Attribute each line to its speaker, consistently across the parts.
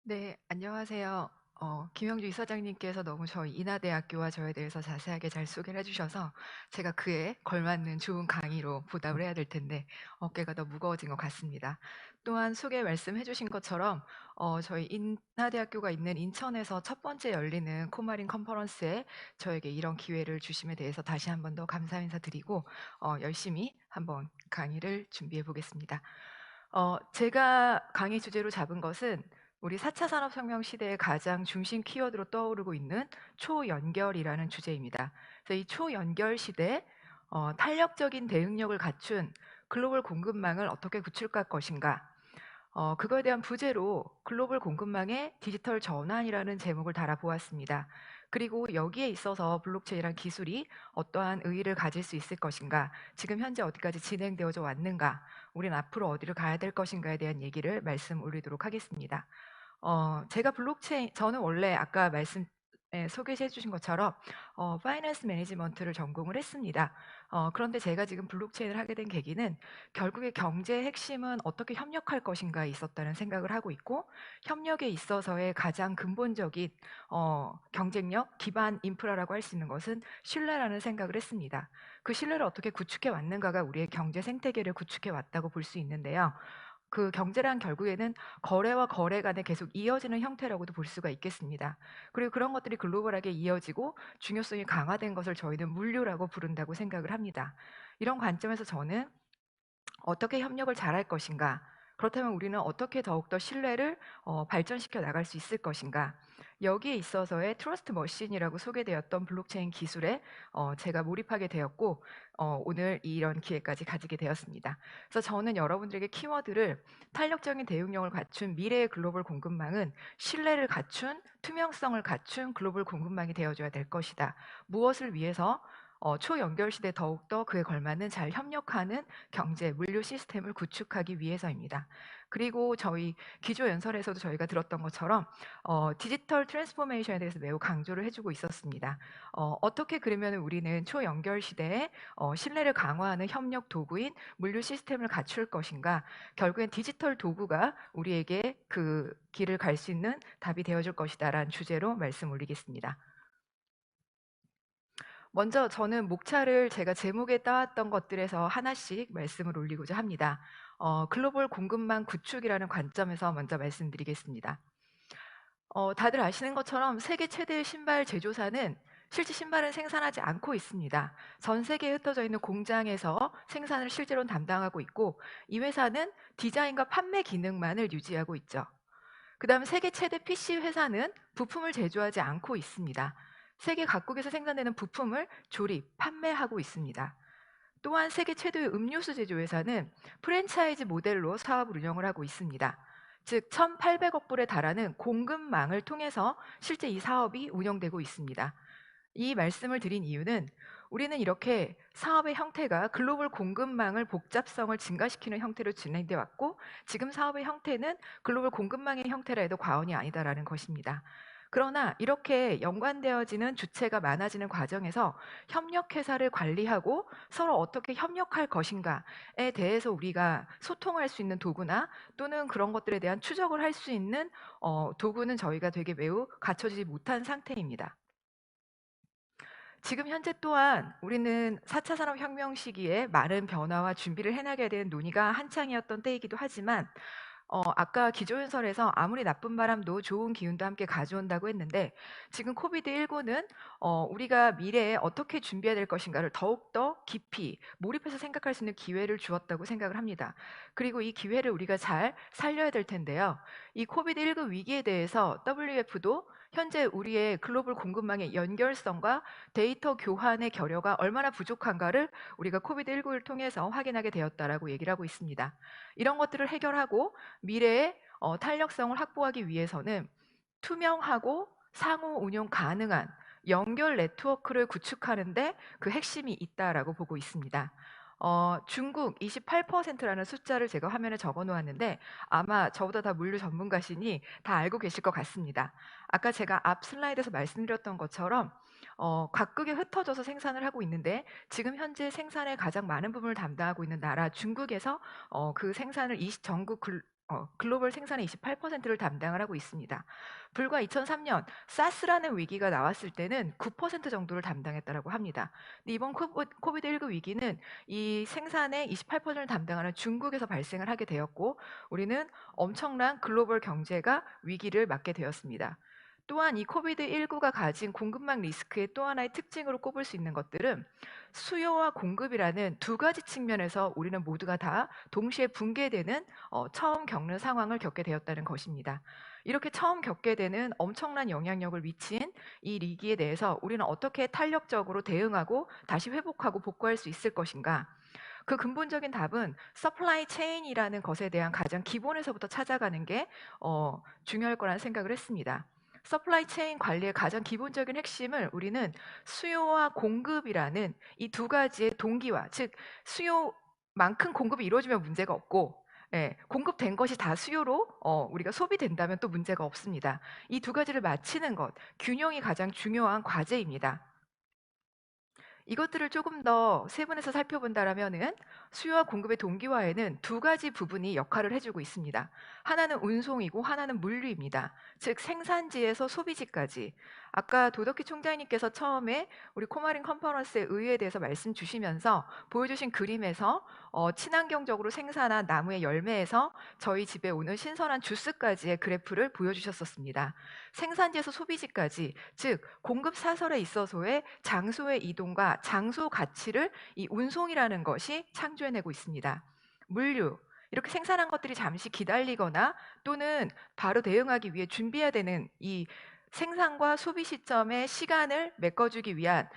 Speaker 1: 네, 안녕하세요. 김영주 이사장님께서 너무 저희 인하대학교와 저에 대해서 자세하게 잘 소개를 해주셔서 제가 그에 걸맞는 좋은 강의로 보답을 해야 될 텐데 어깨가 더 무거워진 것 같습니다. 또한 소개 말씀해주신 것처럼 저희 인하대학교가 있는 인천에서 첫 번째 열리는 코마린 컨퍼런스에 저에게 이런 기회를 주심에 대해서 다시 한 번 더 감사 인사드리고 열심히 한번 강의를 준비해 보겠습니다. 제가 강의 주제로 잡은 것은 우리 4차 산업혁명 시대의 가장 중심 키워드로 떠오르고 있는 초연결이라는 주제입니다. 그래서 이 초연결 시대에 탄력적인 대응력을 갖춘 글로벌 공급망을 어떻게 구축할 것인가, 그거에 대한 부제로 글로벌 공급망의 디지털 전환이라는 제목을 달아보았습니다. 그리고 여기에 있어서 블록체인이란 기술이 어떠한 의의를 가질 수 있을 것인가, 지금 현재 어디까지 진행되어져 왔는가, 우리는 앞으로 어디를 가야 될 것인가에 대한 얘기를 말씀 올리도록 하겠습니다. 제가 블록체인, 저는 원래 아까 소개해 주신 것처럼 파이낸스 매니지먼트를 전공을 했습니다. 그런데 제가 지금 블록체인을 하게 된 계기는 결국에 경제의 핵심은 어떻게 협력할 것인가에 있었다는 생각을 하고 있고, 협력에 있어서의 가장 근본적인 경쟁력, 기반 인프라라고 할 수 있는 것은 신뢰라는 생각을 했습니다. 그 신뢰를 어떻게 구축해 왔는가가 우리의 경제 생태계를 구축해 왔다고 볼 수 있는데요. 그 경제란 결국에는 거래와 거래 간에 계속 이어지는 형태라고도 볼 수가 있겠습니다. 그리고 그런 것들이 글로벌하게 이어지고 중요성이 강화된 것을 저희는 물류라고 부른다고 생각을 합니다. 이런 관점에서 저는 어떻게 협력을 잘할 것인가? 그렇다면 우리는 어떻게 더욱더 신뢰를 발전시켜 나갈 수 있을 것인가? 여기에 있어서의 트러스트 머신이라고 소개되었던 블록체인 기술에 제가 몰입하게 되었고, 오늘 이런 기회까지 가지게 되었습니다. 그래서 저는 여러분들에게 키워드를 탄력적인 대응력을 갖춘 미래의 글로벌 공급망은 신뢰를 갖춘, 투명성을 갖춘 글로벌 공급망이 되어줘야 될 것이다. 무엇을 위해서? 초연결 시대 더욱더 그에 걸맞는 잘 협력하는 경제, 물류 시스템을 구축하기 위해서입니다. 그리고 저희 기조 연설에서도 저희가 들었던 것처럼 디지털 트랜스포메이션에 대해서 매우 강조를 해주고 있었습니다. 어떻게 그러면 우리는 초연결 시대에 신뢰를 강화하는 협력 도구인 물류 시스템을 갖출 것인가? 결국엔 디지털 도구가 우리에게 그 길을 갈 수 있는 답이 되어줄 것이다라는 주제로 말씀 올리겠습니다. 먼저 저는 목차를 제가 제목에 따왔던 것들에서 하나씩 말씀을 올리고자 합니다. 글로벌 공급망 구축이라는 관점에서 먼저 말씀드리겠습니다. 다들 아시는 것처럼 세계 최대의 신발 제조사는 실제 신발은 생산하지 않고 있습니다. 전 세계에 흩어져 있는 공장에서 생산을 실제로 담당하고 있고, 이 회사는 디자인과 판매 기능만을 유지하고 있죠. 그 다음 세계 최대 PC 회사는 부품을 제조하지 않고 있습니다. 세계 각국에서 생산되는 부품을 조립, 판매하고 있습니다. 또한 세계 최대의 음료수 제조 회사는 프랜차이즈 모델로 사업을 운영을 하고 있습니다. 즉 1,800억 불에 달하는 공급망을 통해서 실제 이 사업이 운영되고 있습니다. 이 말씀을 드린 이유는 우리는 이렇게 사업의 형태가 글로벌 공급망을 복잡성을 증가시키는 형태로 진행되어 왔고, 지금 사업의 형태는 글로벌 공급망의 형태라 해도 과언이 아니다라는 것입니다. 그러나 이렇게 연관되어지는 주체가 많아지는 과정에서 협력회사를 관리하고 서로 어떻게 협력할 것인가에 대해서 우리가 소통할 수 있는 도구나 또는 그런 것들에 대한 추적을 할 수 있는 도구는 저희가 되게 매우 갖춰지지 못한 상태입니다. 지금 현재 또한 우리는 4차 산업혁명 시기에 많은 변화와 준비를 해나가야 되는 논의가 한창이었던 때이기도 하지만, 아까 기조연설에서 아무리 나쁜 바람도 좋은 기운도 함께 가져온다고 했는데, 지금 코비드19는 우리가 미래에 어떻게 준비해야 될 것인가를 더욱더 깊이 몰입해서 생각할 수 있는 기회를 주었다고 생각을 합니다. 그리고 이 기회를 우리가 잘 살려야 될 텐데요. 이 코비드19 위기에 대해서 WF도 현재 우리의 글로벌 공급망의 연결성과 데이터 교환의 결여가 얼마나 부족한가를 우리가 코비드19를 통해서 확인하게 되었다라고 얘기를 하고 있습니다. 이런 것들을 해결하고 미래의 탄력성을 확보하기 위해서는 투명하고 상호 운용 가능한 연결 네트워크를 구축하는데 그 핵심이 있다라고 보고 있습니다. 중국 28%라는 숫자를 제가 화면에 적어 놓았는데 아마 저보다 다 물류 전문가시니 다 알고 계실 것 같습니다. 아까 제가 앞 슬라이드에서 말씀드렸던 것처럼 각국에 흩어져서 생산을 하고 있는데, 지금 현재 생산의 가장 많은 부분을 담당하고 있는 나라 중국에서 그 생산을 전국 글로벌 생산의 28%를 담당을 하고 있습니다. 불과 2003년 사스라는 위기가 나왔을 때는 9% 정도를 담당했다라고 합니다. 근데 이번 코비드19 위기는 이 생산의 28%를 담당하는 중국에서 발생을 하게 되었고 우리는 엄청난 글로벌 경제가 위기를 맞게 되었습니다. 또한 이 코비드19가 가진 공급망 리스크의 또 하나의 특징으로 꼽을 수 있는 것들은 수요와 공급이라는 두 가지 측면에서 우리는 모두가 다 동시에 붕괴되는 처음 겪는 상황을 겪게 되었다는 것입니다. 이렇게 처음 겪게 되는 엄청난 영향력을 미친 이 위기에 대해서 우리는 어떻게 탄력적으로 대응하고 다시 회복하고 복구할 수 있을 것인가? 그 근본적인 답은 서플라이 체인이라는 것에 대한 가장 기본에서부터 찾아가는 게 중요할 거라는 생각을 했습니다. 서플라이 체인 관리의 가장 기본적인 핵심을 우리는 수요와 공급이라는 이 두 가지의 동기화, 즉 수요만큼 공급이 이루어지면 문제가 없고 공급된 것이 다 수요로 우리가 소비된다면 또 문제가 없습니다. 이 두 가지를 맞추는 것, 균형이 가장 중요한 과제입니다. 이것들을 조금 더 세분해서 살펴본다라면은 수요와 공급의 동기화에는 두 가지 부분이 역할을 해주고 있습니다. 하나는 운송이고 하나는 물류입니다. 즉 생산지에서 소비지까지. 아까 도덕희 총장님께서 처음에 우리 코마린 컨퍼런스의 의의에 대해서 말씀 주시면서 보여주신 그림에서 친환경적으로 생산한 나무의 열매에서 저희 집에 오는 신선한 주스까지의 그래프를 보여주셨었습니다. 생산지에서 소비지까지, 즉 공급 사설에 있어서의 장소의 이동과 장소 가치를 이 운송이라는 것이 창조해내고 있습니다. 물류, 이렇게 생산한 것들이 잠시 기다리거나 또는 바로 대응하기 위해 준비해야 되는 이 생산과 소비 시점의 시간을 메꿔주기 위한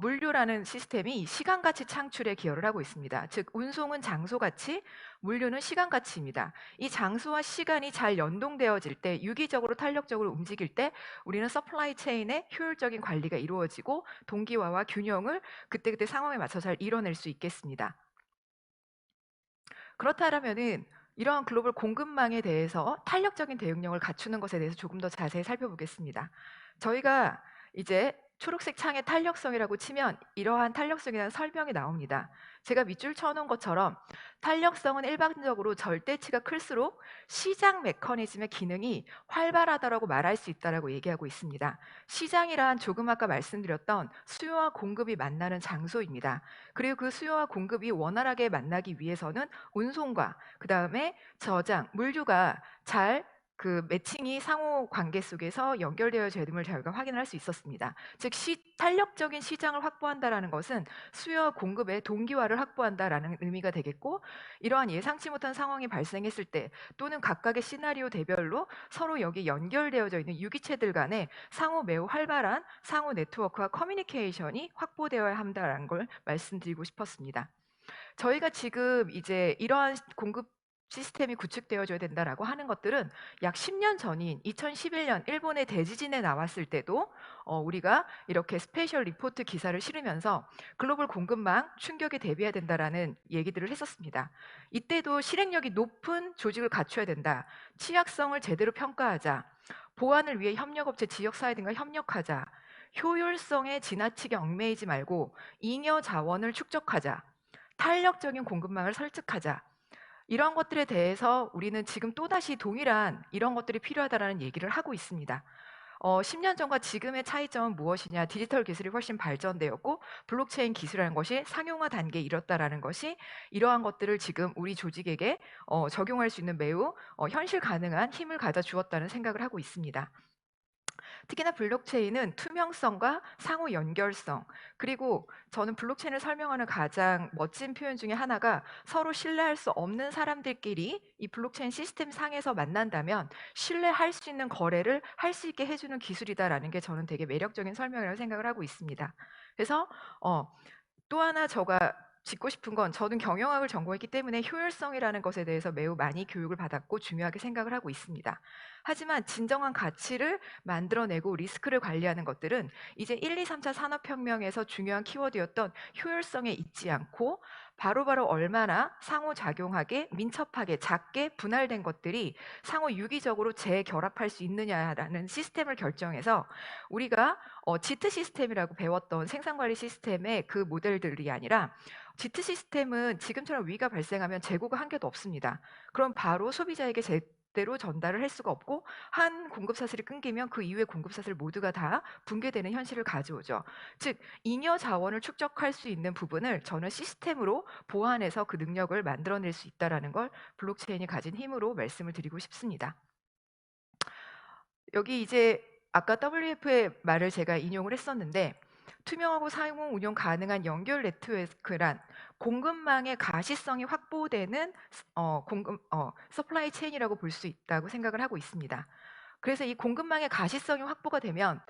Speaker 1: 물류라는 시스템이 이 시간 가치 창출에 기여를 하고 있습니다. 즉 운송은 장소 가치, 물류는 시간 가치입니다. 이 장소와 시간이 잘 연동되어질 때, 유기적으로 탄력적으로 움직일 때 우리는 서플라이 체인의 효율적인 관리가 이루어지고 동기화와 균형을 그때그때 상황에 맞춰 잘 이뤄낼 수 있겠습니다. 그렇다면은 이러한 글로벌 공급망에 대해서 탄력적인 대응력을 갖추는 것에 대해서 조금 더 자세히 살펴보겠습니다. 저희가 이제 초록색 창의 탄력성이라고 치면 이러한 탄력성에 대한 설명이 나옵니다. 제가 밑줄 쳐놓은 것처럼 탄력성은 일반적으로 절대치가 클수록 시장 메커니즘의 기능이 활발하다고 말할 수 있다고 얘기하고 있습니다. 시장이란 조금 아까 말씀드렸던 수요와 공급이 만나는 장소입니다. 그리고 그 수요와 공급이 원활하게 만나기 위해서는 운송과 그 다음에 저장, 물류가 잘 그 매칭이 상호 관계 속에서 연결되어져야 됨을 저희가 확인할 수 있었습니다. 즉 탄력적인 시장을 확보한다라는 것은 수요와 공급의 동기화를 확보한다라는 의미가 되겠고 이러한 예상치 못한 상황이 발생했을 때 또는 각각의 시나리오 대별로 서로 여기 연결되어져 있는 유기체들 간에 상호 매우 활발한 상호 네트워크와 커뮤니케이션이 확보되어야 한다는 걸 말씀드리고 싶었습니다. 저희가 지금 이제 이러한 공급 시스템이 구축되어져야 된다라고 하는 것들은 약 10년 전인 2011년 일본의 대지진에 나왔을 때도 우리가 이렇게 스페셜 리포트 기사를 실으면서 글로벌 공급망 충격에 대비해야 된다라는 얘기들을 했었습니다. 이때도 실행력이 높은 조직을 갖춰야 된다. 취약성을 제대로 평가하자. 보완을 위해 협력업체, 지역사회 등과 협력하자. 효율성에 지나치게 얽매이지 말고 잉여 자원을 축적하자. 탄력적인 공급망을 설득하자. 이런 것들에 대해서 우리는 지금 또다시 동일한 이런 것들이 필요하다는 얘기를 하고 있습니다. 10년 전과 지금의 차이점은 무엇이냐? 디지털 기술이 훨씬 발전되었고 블록체인 기술이라는 것이 상용화 단계에 이뤘다라는 것이 이러한 것들을 지금 우리 조직에게 적용할 수 있는 매우 현실 가능한 힘을 가져 주었다는 생각을 하고 있습니다. 특히나 블록체인은 투명성과 상호 연결성, 그리고 저는 블록체인을 설명하는 가장 멋진 표현 중에 하나가 서로 신뢰할 수 없는 사람들끼리 이 블록체인 시스템 상에서 만난다면 신뢰할 수 있는 거래를 할 수 있게 해주는 기술이다라는 게 저는 되게 매력적인 설명이라고 생각을 하고 있습니다. 그래서 또 하나 제가 짚고 싶은 건 저는 경영학을 전공했기 때문에 효율성이라는 것에 대해서 매우 많이 교육을 받았고 중요하게 생각을 하고 있습니다. 하지만 진정한 가치를 만들어내고 리스크를 관리하는 것들은 이제 1, 2, 3차 산업혁명에서 중요한 키워드였던 효율성에 있지 않고 바로바로 얼마나 상호작용하게 민첩하게 작게 분할된 것들이 상호 유기적으로 재결합할 수 있느냐라는 시스템을 결정해서 우리가 지트 시스템이라고 배웠던 생산관리 시스템의 그 모델들이 아니라 지트 시스템은 지금처럼 위기가 발생하면 재고가 한 개도 없습니다. 그럼 바로 소비자에게 제대로 전달을 할 수가 없고 한 공급 사슬이 끊기면 그 이후의 공급 사슬 모두가 다 붕괴되는 현실을 가져오죠. 즉 잉여 자원을 축적할 수 있는 부분을 저는 시스템으로 보완해서 그 능력을 만들어낼 수 있다라는 걸 블록체인이 가진 힘으로 말씀을 드리고 싶습니다. 여기 이제 아까 WF의 말을 제가 인용을 했었는데 투명하고 사용 운용 가능한 연결 네트워크란 공급망의 가시성이 확보되는 서플라이 체인이라고 볼 수 있다고 생각을 하고 있습니다. 그래서 이 공급망의 가시성이 확보가 되면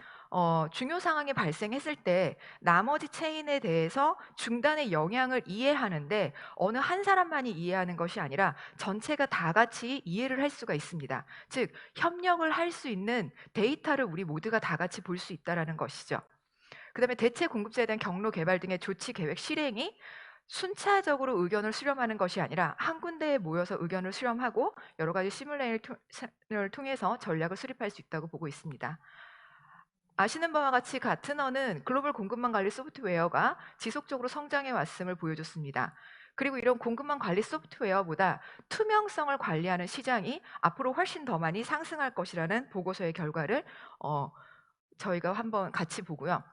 Speaker 1: 중요 상황이 발생했을 때 나머지 체인에 대해서 중단의 영향을 이해하는데 어느 한 사람만이 이해하는 것이 아니라 전체가 다 같이 이해를 할 수가 있습니다. 즉 협력을 할 수 있는 데이터를 우리 모두가 다 같이 볼 수 있다라는 것이죠. 그다음에 대체 공급자에 대한 경로 개발 등의 조치 계획 실행이 순차적으로 의견을 수렴하는 것이 아니라 한 군데에 모여서 의견을 수렴하고 여러 가지 시뮬레이션을 통해서 전략을 수립할 수 있다고 보고 있습니다. 아시는 바와 같이 가트너는 글로벌 공급망 관리 소프트웨어가 지속적으로 성장해 왔음을 보여줬습니다. 그리고 이런 공급망 관리 소프트웨어보다 투명성을 관리하는 시장이 앞으로 훨씬 더 많이 상승할 것이라는 보고서의 결과를 저희가 한번 같이 보고요.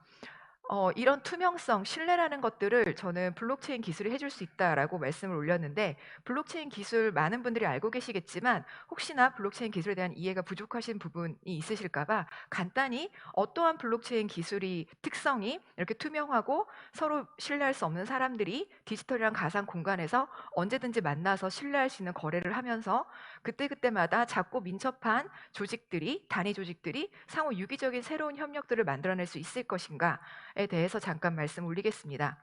Speaker 1: 이런 투명성, 신뢰라는 것들을 저는 블록체인 기술이 해줄 수 있다라고 말씀을 올렸는데 블록체인 기술 많은 분들이 알고 계시겠지만 혹시나 블록체인 기술에 대한 이해가 부족하신 부분이 있으실까 봐 간단히 어떠한 블록체인 기술이 특성이 이렇게 투명하고 서로 신뢰할 수 없는 사람들이 디지털이랑 가상 공간에서 언제든지 만나서 신뢰할 수 있는 거래를 하면서 그때그때마다 작고 민첩한 조직들이 단위 조직들이 상호 유기적인 새로운 협력들을 만들어낼 수 있을 것인가 에 대해서 잠깐 말씀 올리겠습니다.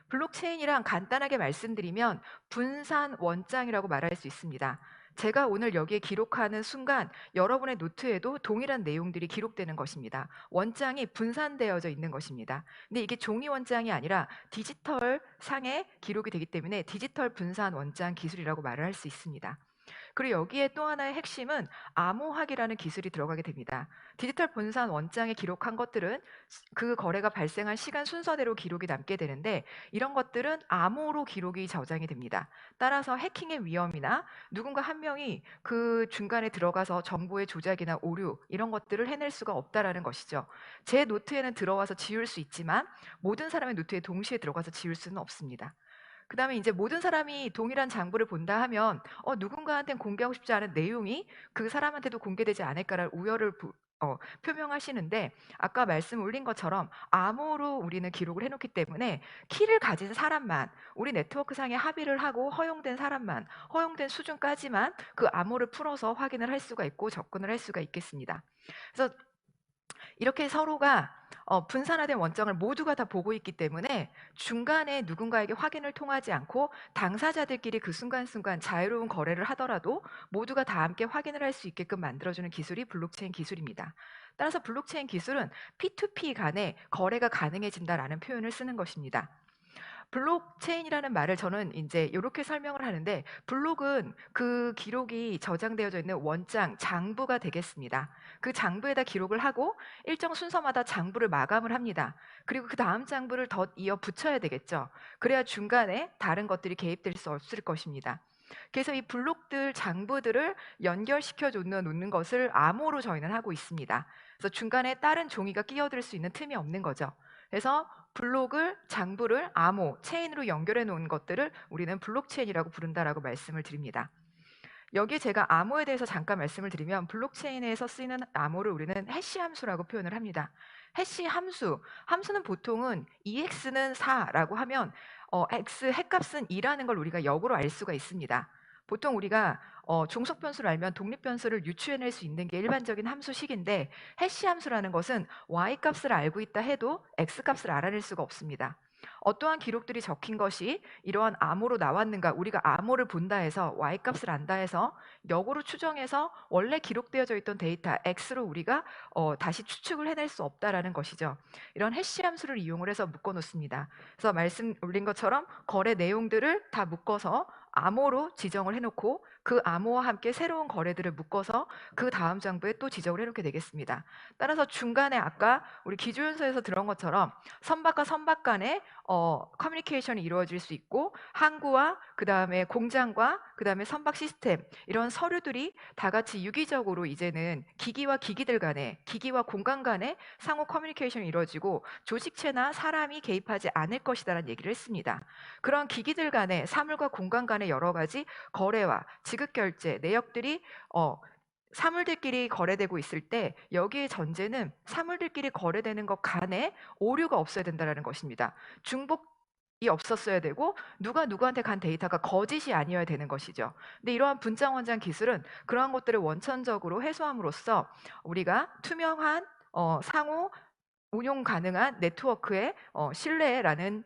Speaker 1: 블록체인이란 간단하게 말씀드리면 분산 원장이라고 말할 수 있습니다. 제가 오늘 여기에 기록하는 순간 여러분의 노트에도 동일한 내용들이 기록되는 것입니다. 원장이 분산되어져 있는 것입니다. 근데 이게 종이 원장이 아니라 디지털 상에 기록이 되기 때문에 디지털 분산 원장 기술이라고 말을 할 수 있습니다. 그리고 여기에 또 하나의 핵심은 암호화기라는 기술이 들어가게 됩니다. 디지털 분산 원장에 기록한 것들은 그 거래가 발생한 시간 순서대로 기록이 남게 되는데 이런 것들은 암호로 기록이 저장이 됩니다. 따라서 해킹의 위험이나 누군가 한 명이 그 중간에 들어가서 정보의 조작이나 오류 이런 것들을 해낼 수가 없다라는 것이죠. 제 노트에는 들어와서 지울 수 있지만 모든 사람의 노트에 동시에 들어가서 지울 수는 없습니다. 그다음에 이제 모든 사람이 동일한 장부를 본다 하면 누군가한테는 공개하고 싶지 않은 내용이 그 사람한테도 공개되지 않을까라는 우려를 표명하시는데 아까 말씀 올린 것처럼 암호로 우리는 기록을 해놓기 때문에 키를 가진 사람만 우리 네트워크상에 합의를 하고 허용된 사람만 허용된 수준까지만 그 암호를 풀어서 확인을 할 수가 있고 접근을 할 수가 있겠습니다. 그래서 이렇게 서로가 분산화된 원장을 모두가 다 보고 있기 때문에 중간에 누군가에게 확인을 통하지 않고 당사자들끼리 그 순간순간 자유로운 거래를 하더라도 모두가 다 함께 확인을 할 수 있게끔 만들어주는 기술이 블록체인 기술입니다. 따라서 블록체인 기술은 P2P 간에 거래가 가능해진다라는 표현을 쓰는 것입니다. 블록체인이라는 말을 저는 이제 이렇게 설명을 하는데 블록은 그 기록이 저장되어져 있는 원장, 장부가 되겠습니다. 그 장부에다 기록을 하고 일정 순서마다 장부를 마감을 합니다. 그리고 그 다음 장부를 덧 이어 붙여야 되겠죠. 그래야 중간에 다른 것들이 개입될 수 없을 것입니다. 그래서 이 블록들, 장부들을 연결시켜 놓는 것을 암호로 저희는 하고 있습니다. 그래서 중간에 다른 종이가 끼어들 수 있는 틈이 없는 거죠. 그래서 블록을 장부를 암호, 체인으로 연결해 놓은 것들을 우리는 블록체인이라고 부른다라고 말씀을 드립니다. 여기에 제가 암호에 대해서 잠깐 말씀을 드리면 블록체인에서 쓰이는 암호를 우리는 해시 함수라고 표현을 합니다. 해시 함수, 함수는 보통은 EX는 4라고 하면 X 핵값은 2라는 걸 우리가 역으로 알 수가 있습니다. 보통 우리가 종속 변수를 알면 독립 변수를 유추해낼 수 있는 게 일반적인 함수식인데 해시 함수라는 것은 y 값을 알고 있다 해도 x 값을 알아낼 수가 없습니다. 어떠한 기록들이 적힌 것이 이러한 암호로 나왔는가 우리가 암호를 본다 해서 y 값을 안다 해서 역으로 추정해서 원래 기록되어져 있던 데이터 x로 우리가 다시 추측을 해낼 수 없다라는 것이죠. 이런 해시 함수를 이용을 해서 묶어 놓습니다. 그래서 말씀 올린 것처럼 거래 내용들을 다 묶어서 암호로 지정을 해놓고 그 암호와 함께 새로운 거래들을 묶어서 그 다음 장부에 또 지정을 해놓게 되겠습니다. 따라서 중간에 아까 우리 기조연서에서 들은 것처럼 선박과 선박 간의 커뮤니케이션이 이루어질 수 있고 항구와 그 다음에 공장과 그 다음에 선박 시스템 이런 서류들이 다 같이 유기적으로 이제는 기기와 기기들 간에 기기와 공간 간의 상호 커뮤니케이션이 이루어지고 조직체나 사람이 개입하지 않을 것이다라는 얘기를 했습니다. 그런 기기들 간의 사물과 공간 간의 여러 가지 거래와 지급 결제 내역들이 사물들끼리 거래되고 있을 때 여기에 전제는 사물들끼리 거래되는 것 간에 오류가 없어야 된다는 것입니다. 중복이 없었어야 되고 누가 누구한테 간 데이터가 거짓이 아니어야 되는 것이죠. 근데 이러한 분장 원장 기술은 그러한 것들을 원천적으로 해소함으로써 우리가 투명한 상호 운용 가능한 네트워크의 신뢰라는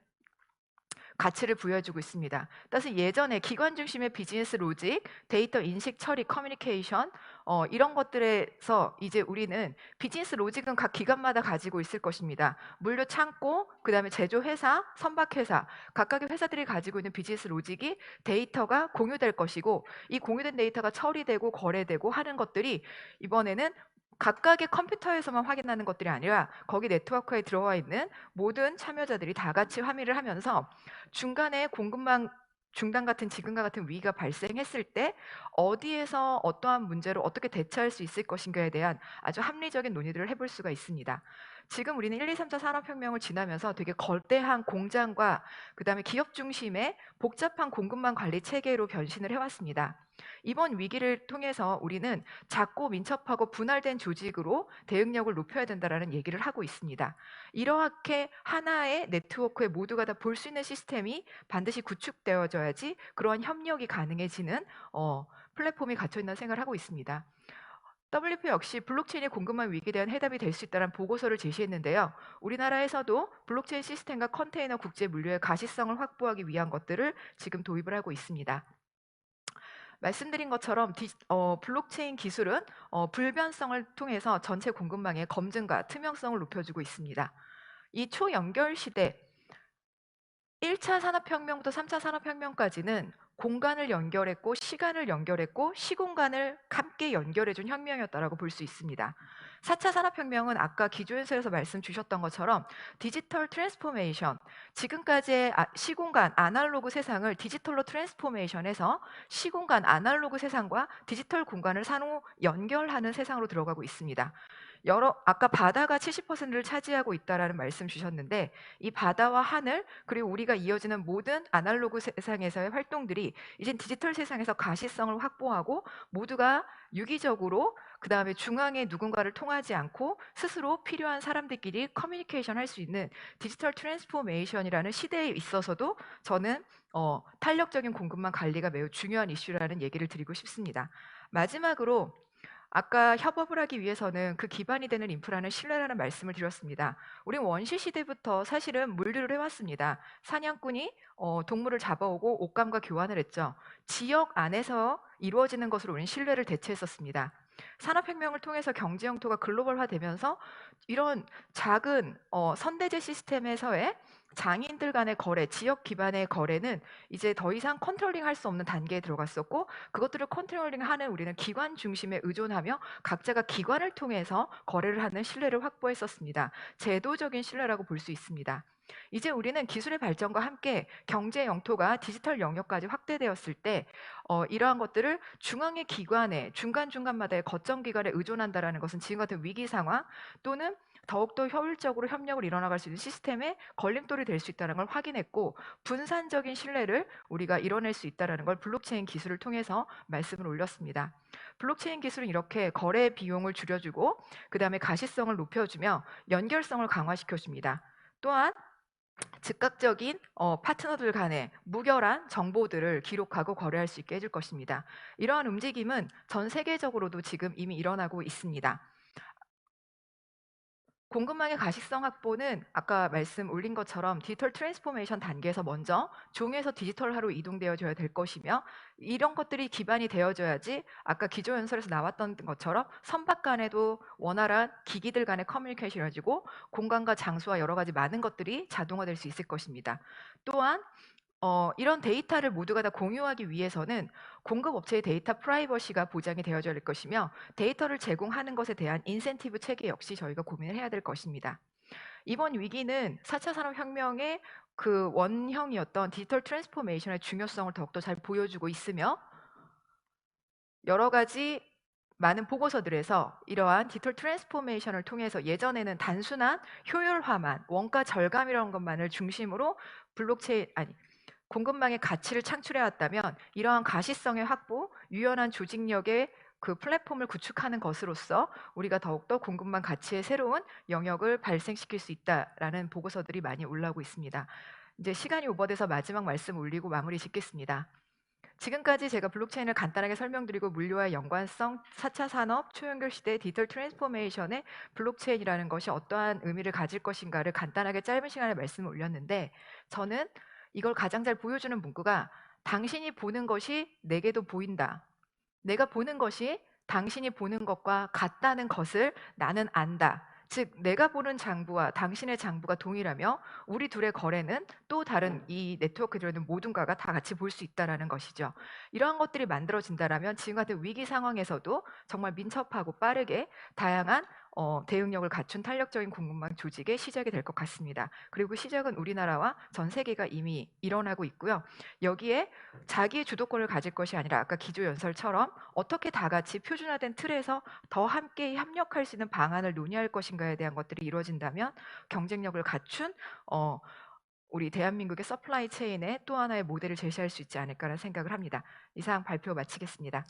Speaker 1: 가치를 부여해주고 있습니다. 따라서 예전에 기관 중심의 비즈니스 로직, 데이터 인식 처리, 커뮤니케이션 이런 것들에서 이제 우리는 비즈니스 로직은 각 기관마다 가지고 있을 것입니다. 물류 창고, 그 다음에 제조회사, 선박회사 각각의 회사들이 가지고 있는 비즈니스 로직이 데이터가 공유될 것이고 이 공유된 데이터가 처리되고 거래되고 하는 것들이 이번에는 각각의 컴퓨터에서만 확인하는 것들이 아니라 거기 네트워크에 들어와 있는 모든 참여자들이 다 같이 함의를 하면서 중간에 공급망 중단 같은 지금과 같은 위기가 발생했을 때 어디에서 어떠한 문제로 어떻게 대처할 수 있을 것인가에 대한 아주 합리적인 논의들을 해볼 수가 있습니다. 지금 우리는 1, 2, 3차 산업혁명을 지나면서 되게 거대한 공장과 그다음에 기업 중심의 복잡한 공급망 관리 체계로 변신을 해왔습니다. 이번 위기를 통해서 우리는 작고 민첩하고 분할된 조직으로 대응력을 높여야 된다는 얘기를 하고 있습니다. 이렇게 하나의 네트워크에 모두가 다 볼 수 있는 시스템이 반드시 구축되어져야지 그러한 협력이 가능해지는 플랫폼이 갖춰 있다는 생각을 하고 있습니다. WP 역시 블록체인의 공급망 위기에 대한 해답이 될 수 있다는 보고서를 제시했는데요. 우리나라에서도 블록체인 시스템과 컨테이너 국제 물류의 가시성을 확보하기 위한 것들을 지금 도입을 하고 있습니다. 말씀드린 것처럼 블록체인 기술은 불변성을 통해서 전체 공급망의 검증과 투명성을 높여주고 있습니다. 이 초연결 시대 1차 산업혁명부터 3차 산업혁명까지는 공간을 연결했고 시간을 연결했고 시공간을 함께 연결해준 혁명이었다라고 볼 수 있습니다. 4차 산업혁명은 아까 기조연설에서 말씀 주셨던 것처럼 디지털 트랜스포메이션, 지금까지의 시공간 아날로그 세상을 디지털로 트랜스포메이션해서 시공간 아날로그 세상과 디지털 공간을 상호 연결하는 세상으로 들어가고 있습니다. 아까 바다가 70%를 차지하고 있다라는 말씀 주셨는데 이 바다와 하늘 그리고 우리가 이어지는 모든 아날로그 세상에서의 활동들이 이젠 디지털 세상에서 가시성을 확보하고 모두가 유기적으로 그 다음에 중앙에 누군가를 통하지 않고 스스로 필요한 사람들끼리 커뮤니케이션 할 수 있는 디지털 트랜스포메이션이라는 시대에 있어서도 저는 탄력적인 공급망 관리가 매우 중요한 이슈라는 얘기를 드리고 싶습니다. 마지막으로 아까 협업을 하기 위해서는 그 기반이 되는 인프라는 신뢰라는 말씀을 드렸습니다. 우린 원시 시대부터 사실은 물류를 해왔습니다. 사냥꾼이 동물을 잡아오고 옷감과 교환을 했죠. 지역 안에서 이루어지는 것으로 우리는 신뢰를 대체했었습니다. 산업혁명을 통해서 경제 영토가 글로벌화되면서 이런 작은 선대제 시스템에서의 장인들 간의 거래, 지역 기반의 거래는 이제 더 이상 컨트롤링 할 수 없는 단계에 들어갔었고 그것들을 컨트롤링하는 우리는 기관 중심에 의존하며 각자가 기관을 통해서 거래를 하는 신뢰를 확보했었습니다. 제도적인 신뢰라고 볼 수 있습니다. 이제 우리는 기술의 발전과 함께 경제 영토가 디지털 영역까지 확대되었을 때 이러한 것들을 중앙의 기관에 중간중간마다의 거점 기관에 의존한다는 것은 지금 같은 위기 상황 또는 더욱더 효율적으로 협력을 이뤄나갈 수 있는 시스템에 걸림돌이 될 수 있다는 걸 확인했고 분산적인 신뢰를 우리가 이뤄낼 수 있다는 걸 블록체인 기술을 통해서 말씀을 올렸습니다. 블록체인 기술은 이렇게 거래 비용을 줄여주고 그 다음에 가시성을 높여주며 연결성을 강화시켜줍니다. 또한 즉각적인 파트너들 간의 무결한 정보들을 기록하고 거래할 수 있게 해줄 것입니다. 이러한 움직임은 전 세계적으로도 지금 이미 일어나고 있습니다. 공급망의 가시성 확보는 아까 말씀 올린 것처럼 디지털 트랜스포메이션 단계에서 먼저 종에서 디지털화로 이동되어져야 될 것이며 이런 것들이 기반이 되어져야지 아까 기조연설에서 나왔던 것처럼 선박 간에도 원활한 기기들 간의 커뮤니케이션이 이루어지고 공간과 장소와 여러 가지 많은 것들이 자동화될 수 있을 것입니다. 또한 이런 데이터를 모두가 다 공유하기 위해서는 공급 업체의 데이터 프라이버시가 보장이 되어져야 할 것이며 데이터를 제공하는 것에 대한 인센티브 체계 역시 저희가 고민을 해야 될 것입니다. 이번 위기는 4차 산업혁명의 그 원형이었던 디지털 트랜스포메이션의 중요성을 더욱더 잘 보여주고 있으며 여러 가지 많은 보고서들에서 이러한 디지털 트랜스포메이션을 통해서 예전에는 단순한 효율화만, 원가 절감이라는 것만을 중심으로 블록체인 아니 공급망의 가치를 창출해 왔다면 이러한 가시성의 확보, 유연한 조직력의 그 플랫폼을 구축하는 것으로서 우리가 더욱더 공급망 가치의 새로운 영역을 발생시킬 수 있다라는 보고서들이 많이 올라오고 있습니다. 이제 시간이 오버돼서 마지막 말씀 올리고 마무리 짓겠습니다. 지금까지 제가 블록체인을 간단하게 설명드리고 물류와의 연관성, 4차 산업, 초연결 시대 디지털 트랜스포메이션의 블록체인이라는 것이 어떠한 의미를 가질 것인가를 간단하게 짧은 시간에 말씀을 올렸는데 저는 이걸 가장 잘 보여주는 문구가 당신이 보는 것이 내게도 보인다. 내가 보는 것이 당신이 보는 것과 같다는 것을 나는 안다. 즉 내가 보는 장부와 당신의 장부가 동일하며 우리 둘의 거래는 또 다른 이 네트워크에 들어있는 모든가가 다 같이 볼 수 있다라는 것이죠. 이러한 것들이 만들어진다라면 지금 같은 위기 상황에서도 정말 민첩하고 빠르게 다양한 대응력을 갖춘 탄력적인 공급망 조직의 시작이 될 것 같습니다. 그리고 그 시작은 우리나라와 전 세계가 이미 일어나고 있고요. 여기에 자기의 주도권을 가질 것이 아니라 아까 기조연설처럼 어떻게 다 같이 표준화된 틀에서 더 함께 협력할 수 있는 방안을 논의할 것인가에 대한 것들이 이루어진다면 경쟁력을 갖춘 우리 대한민국의 서플라이 체인의 또 하나의 모델을 제시할 수 있지 않을까라는 생각을 합니다. 이상 발표 마치겠습니다.